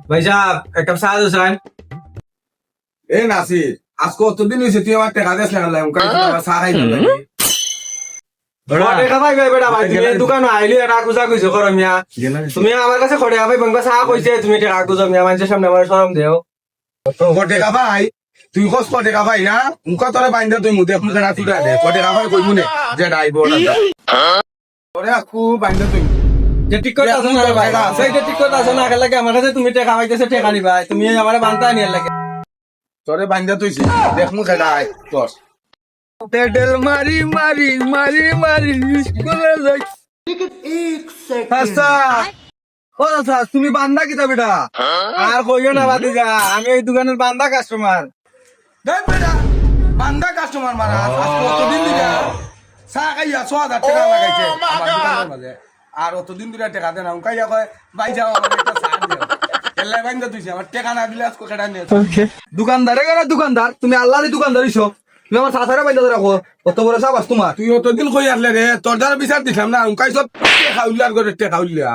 ভাই সাহেব একটা চা দিছেন এ নাসির আজকে কতদিন হয়েছে তুই আমার টাকা দিস না উনকাই চা খাই না খড়ে খাবাই ভাই বেটা ভাই তুমি এই দোকানে আইলি এটা খুঁজা কইছো করো মিয়া তুমি আমার কাছে খড়ে খাবাই বাংলা চা কইছে তুমি টাকা খুঁজো মিয়া মানুষের সামনে আমার শরম দেও টেকা ভাই তুই কস টেকা ভাই না মুখা তোরে বাইন্দা তুই মুদে মুখে না তুই দে টেকা ভাই কই মুনে যে ডাইব তোরে আকু বাইন্দা তুই যে ঠিক কথা আছে না রে ভাই সেই যে ঠিক কথা আছে না আগে লাগে আমার কাছে তুমি টাকা পাইতেছে টাকা নিবা তুমি আমার বান্তা নিয়ে লাগে তোরে বাইন্দা তুইছি দেখ মুখে ডাই তোর তেডেল মারি মারি মারি মারি স্কুলে যাই আচ্ছা ও আচ্ছা তুমি বান্দা কিতা বেটা আর কইও না বাদি যা আমি এই দোকানের বান্দা কাস্টমার দেখ বেটা বান্দা কাস্টমার মারা আজকে কতদিন দিলা চা খাইয়া 6000 টাকা লাগাইছে আমার দোকানের মাঝে আর অতদিন ধরে টাকা দেনা উনকাইয়া কয় ভাই যাও আমার একটা চা দিও এলাই বাইন্দা তুইছি আমার টাকা না দিলে আজকে কেডা নিয়ে দোকানদারে কেন দোকানদার তুমি আল্লাহরই দোকানদারিছো তুমি আমার সাথারে বাইন্দা রাখো কত বড় সাবাস তোমার তুই অতদিন কই আসলে রে তোর দ্বারা বিচার দিছিলাম না উনকাই সব টাকা উল্লার করে টাকা উল্লিয়া